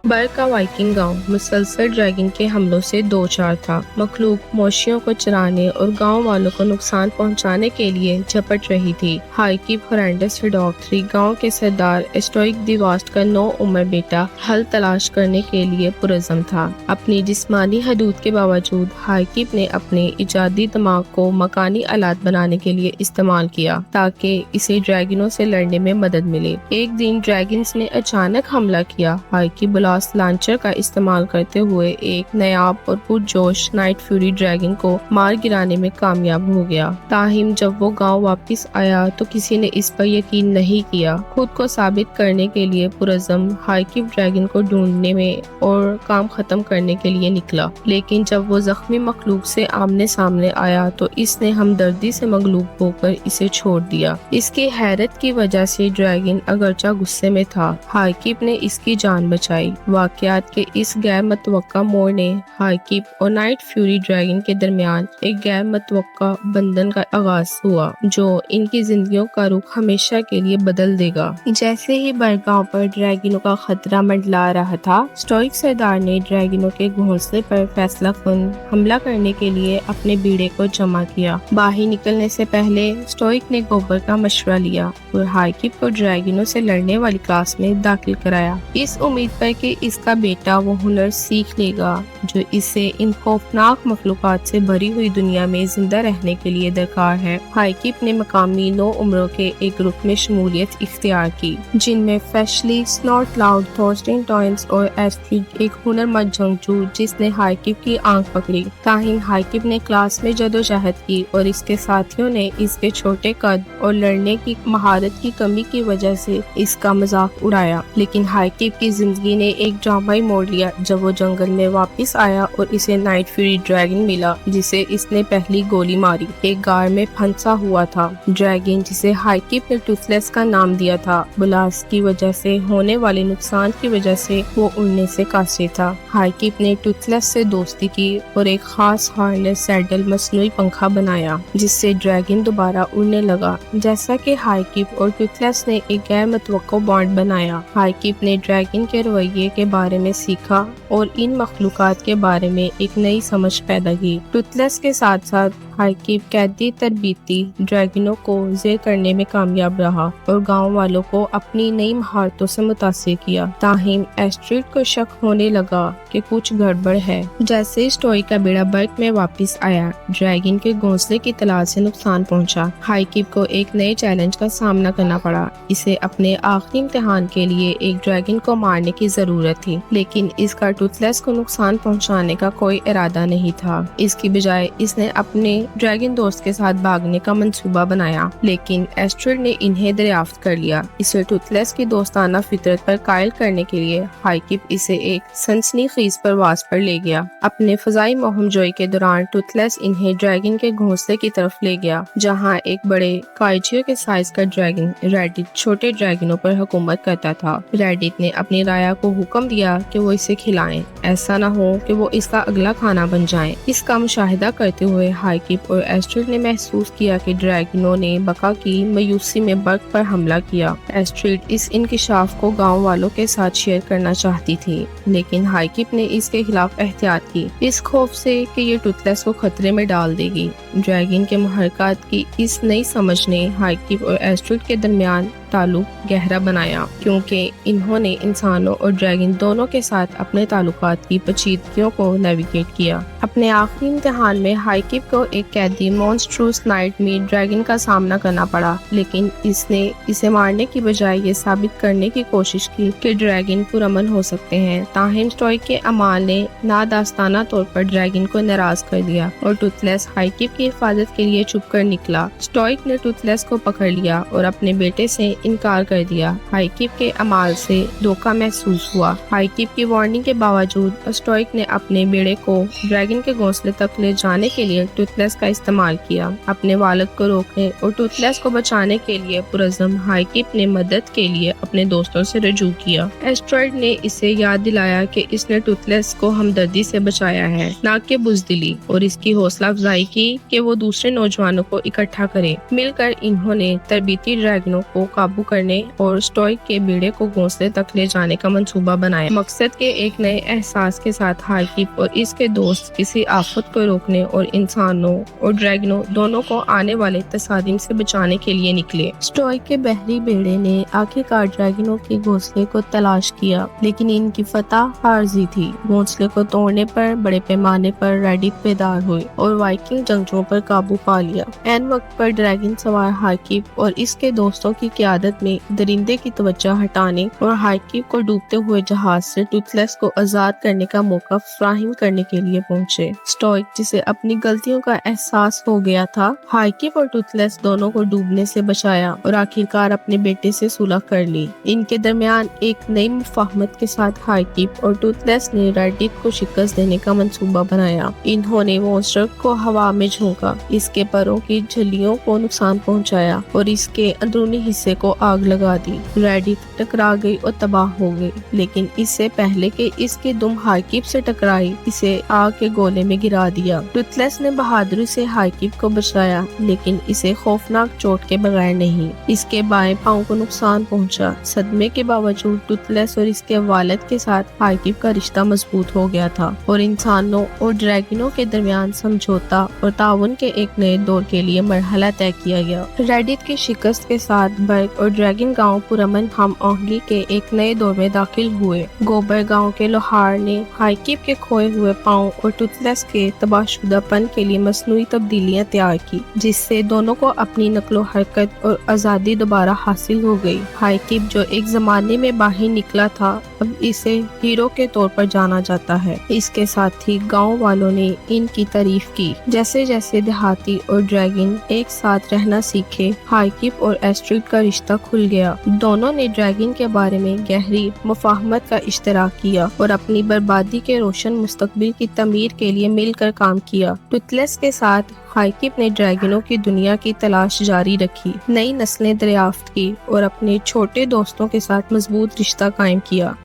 बर का वाइकिंग गांव मुसलसल ड्रैगन के हमलों से दो चार था। मखलूक मौशियों को चराने और गांव वालों को नुकसान पहुंचाने के लिए झपट रही थी। हाइकिप हॉरेंडस हिडॉक्थरी गांव के सरदार एस्टोइक दी वास्ट का 9 उम्र बेटा हल तलाश करने के लिए पुरज़म था। अपनी जिस्मानी हदूद के बावजूद हाइकिप ने अपने इजादी दिमाग को मकानी आलात बनाने के लिए इस्तेमाल किया ताकि इसे ड्रैगनों से लड़ने में मदद मिले। एक दिन ड्रैगन्स ने अचानक हमला किया। हाइकिप ब्लास्ट लॉन्चर का इस्तेमाल करते हुए एक नायाब और पुरजोश नाइट फ्यूरी ड्रैगन को मार गिराने में कामयाब हो गया। ताहिम जब वो गांव वापस आया तो किसी ने इस पर यकीन नहीं किया। खुद को साबित करने के लिए पुरज़म हाइकिप ड्रैगन को ढूंढने में और काम खत्म करने के लिए निकला, लेकिन जब वो जख्मी मखलूक से आमने सामने आया तो इसने हमदर्दी से मगलूब होकर इसे छोड़ दिया। इसकी हैरत की वजह से ड्रैगन अगरचा गुस्से में था, हाइकिप ने इसकी जान बचाई। वाकयात के इस गैर मतवक्का मोड़ ने हाइकिप और नाइट फ्यूरी ड्रैगन के दरमियान एक गैर मतवक्का बंधन का आगाज हुआ जो इनकी जिंदगियों का रुख हमेशा के लिए बदल देगा। जैसे ही बरगांव पर ड्रैगनों का खतरा मंडला रहा था, स्टोइक सरदार ने ड्रैगनों के घोंसले पर फैसलाकुन हमला करने के लिए अपने बीड़े को जमा किया। बाहर निकलने से पहले स्टोइक ने गोबर का मशवरा लिया और हाइकिप को ड्रैगनों से लड़ने वाली क्लास में दाखिल कराया, इस उम्मीद पर कि इसका बेटा वो हुनर सीख लेगा जो इसे इन खौफनाक मखलूकात से भरी हुई दुनिया में जिंदा रहने के लिए दरकार है। हाइकिप ने मकामी 9 उम्रों के एक ग्रुप में शमूलियत इख्तियार की, जिनमें फैशली, स्नॉट लाउड, थॉर्स्टीन टॉइंस और एस्ट्रिड, एक हुनरमंद जंगजू जिसने हाइकिप की आंख पकड़ी। ताहिम हाइकिप ने क्लास में जदोजहद की और इसके साथियों ने इसके छोटे कद और लड़ने की महारत की कमी की वजह से इसका मजाक उड़ाया। लेकिन हाइकिप की जिंदगी ने एक ड्रामाई मोड़ लिया जब वो जंगल में वापस आया और इसे नाइट फ्यूरी ड्रैगन मिला जिसे इसने पहली गोली मारी एक गार में फंसा हुआ था। ड्रैगन जिसे हाइकिप ने टूथलेस का नाम दिया था, ब्लास्ट की वजह से होने वाले नुकसान की वजह से वो उड़ने से कासिर था। हाइकिप ने टूथलेस से दोस्ती की और एक खास हार्नेस सैडल मसनूई पंखा बनाया जिससे ड्रैगन दोबारा उड़ने लगा। जैसा कि हाइकिप और टूथलेस ने एक गैर मुतवक्को बॉन्ड बनाया, हाइकिप ने ड्रैगन के रवैये के बारे में सीखा और इन मखलूकात के बारे में एक नई समझ पैदा की। टूथलेस के साथ साथ हाइकिप कैदी तरबीती ड्रैगनों को जेर करने में कामयाब रहा और गांव वालों को अपनी नई महारतों से मुतासिर किया। ताहिम एस्ट्रिड को शक होने लगा कि कुछ गड़बड़ है। जैसे स्टोइक का बेड़ा बर्क में वापस आया, ड्रैगन के घोंसले की तलाश से नुकसान पहुंचा। हाइकिप को एक नए चैलेंज का सामना करना पड़ा। इसे अपने आखिरी इम्तिहान के लिए एक ड्रैगन को मारने की जरूरत थी, लेकिन इसका टूथलेस को नुकसान पहुंचाने का कोई इरादा नहीं था। इसकी बजाय इसने अपने ड्रैगन दोस्त के साथ भागने का मंसूबा बनाया, लेकिन एस्ट्रिड ने इन्हें दरियाफ्त कर लिया। इसे टूथलेस की दोस्ताना फितरत पर कायल करने के लिए हाइकिप इसे एक सनसनीखेज परवाज पर ले गया। अपने फजाई मुहिमजोई के दौरान टूथलेस इन्हें ड्रैगन के घोंसले की तरफ ले गया, जहां एक बड़े काइजियो के साइज का ड्रैगन रेडिट छोटे ड्रैगनों पर हुकूमत करता था। रेडिट ने अपनी राया को हुक्म दिया कि वो इसे खिलाएं, ऐसा न हो कि वो इसका अगला खाना बन जाएं। इसका मुशाहिदा करते हुए हाइकिप और एस्ट्रिड ने महसूस किया कि ड्रैगनों ने बका की मायूसी में बर्क पर हमला किया। एस्ट्रिड इस इंकिशाफ को गांव वालों के साथ शेयर करना चाहती थी, लेकिन हाइकिप ने इसके खिलाफ एहतियात की, इस खौफ से कि ये टूथलेस को खतरे में डाल देगी। ड्रैगन के मुहरकात की इस नई समझ ने हाइकिप और एस्ट्रिड के दरमियान ताल्लुक गहरा बनाया, क्योंकि इन्होंने इंसानों और ड्रैगन दोनों के साथ अपने ताल्लुकात की पेचीदगियों को नेविगेट किया। अपने आखिरी इम्तिहान में हाइकिप को एक कैदी मॉन्स्ट्रूस नाइट मीट ड्रैगन का सामना करना पड़ा, लेकिन इसने इसे मारने की बजाय ये साबित करने की कोशिश की कि ड्रैगन पुरअमन हो सकते हैं। ताहिम स्टोइक के अमाल ने नादास्ताना तौर पर ड्रैगन को नाराज कर दिया और टूथलेस हाइकिप की हिफाजत के लिए छुप कर निकला। स्टोइक ने टूथलेस को पकड़ लिया और अपने बेटे से इनकार कर दिया। हाइकिप के अमाल से धोखा महसूस हुआ। हाइकिप की वार्निंग के बावजूद स्टोइक ने अपने बेड़े को ड्रैगन के घोंसले तक ले जाने के लिए टूथलेस का इस्तेमाल किया। अपने वालिद को रोकने और टूथलेस को बचाने के लिए पुरज़म हाइकिप ने मदद के लिए अपने दोस्तों से रजू किया। एस्ट्रिड ने इसे याद दिलाया कि इसने टूथलेस को हमदर्दी से बचाया है, ना कि बुज़दिली, और इसकी हौसला अफजाई की कि वो दूसरे नौजवानों को इकट्ठा करे। मिलकर इन्होंने तरबीती ड्रैगनों को काबू करने और स्टोइक के बेड़े को घोंसले तक ले जाने का मंसूबा बनाया। मकसद के एक नए एहसास के साथ हाईकिप और इसके दोस्त किसी आफत को रोकने और इंसानों और ड्रैगनों दोनों को आने वाले तसादीम से बचाने के लिए निकले। स्टोइक के बहरी बेड़े ने आखिरकार ड्रैगनों के घोंसले को तलाश किया, लेकिन इनकी फतह हारजी थी। घोंसले को तोड़ने पर बड़े पैमाने पर रेडित बेदार हुए और वाइकिंग जंगजुओं पर काबू पा लिया। एन वक्त पर ड्रैगन सवार हाईकिप और इसके दोस्तों की क़यादत में दरिंदे की तवज्जो हटाने और हाईकिप को डूबते हुए जहाज से टूथलेस को आजाद करने का मौका फराहम करने के लिए पहुंचे। स्टोइक, जिसे अपनी गलतियों का एहसास हो गया था, हाईकिप और टूथलेस दोनों को डूबने से बचाया और आखिरकार अपने बेटे से सुलह कर ली। इनके दरमियान एक नई मुफाहमत के साथ हाईकिप और टूथलेस ने रेडित को शिकस्त देने का मंसूबा बनाया। इन्होंने मॉन्स्टर को हवा में झोंका, इसके परों की झिल्लियों को नुकसान पहुंचाया और इसके अंदरूनी हिस्से को आग लगा दी। रेडित टकरा गई और तबाह हो गई, लेकिन इससे पहले कि इसकी दुम हाईकिप से टकराई, इसे आग के गोले में गिरा दिया। टूथलेस ने बहादुरी से हाईकिप को बचाया, लेकिन इसे खौफनाक चोट के बगैर नहीं। इसके बाएं पांव को नुकसान पहुंचा। सदमे के बावजूद टूथलेस और इसके वालिद के साथ हाईकिप का रिश्ता मजबूत हो गया था और इंसानों और ड्रैगनों के दरमियान समझौता और ताउन के एक नए दौर के लिए मरहला तय किया गया। रेडित की शिकस्त के साथ बर्ग और ड्रैगन गांव पुरअमन हम आहंगी के एक नए दौर में दाखिल हुए। गोबर गांव के लोहार ने हाईकिप के खोए हुए पांव और टूथलेस के तबाहशुदापन के लिए मसनूई तब्दीलियां तैयार की, जिससे दोनों को अपनी नकलो हरकत और आजादी दोबारा हासिल हो गई। हाईकिप, जो एक जमाने में बाहर निकला था, अब इसे हीरो के तौर पर जाना जाता है। इसके साथ ही गांव वालों ने इनकी तारीफ की। जैसे जैसे देहाती और ड्रैगन एक साथ रहना सीखे, हाईकिप और एस्ट्रिड का रिश्ता खुल गया। दोनों ने ड्रैगन के बारे में गहरी मुफाहमत का इश्तराक किया और अपनी बर्बादी के रोशन मुस्तकबिल की तमीर के लिए मिलकर काम किया। टूथलेस के साथ हाईकिप ने ड्रैगनों की दुनिया की तलाश जारी रखी, नई नस्लें दरियाफ्त की और अपने छोटे दोस्तों के साथ मजबूत रिश्ता कायम किया।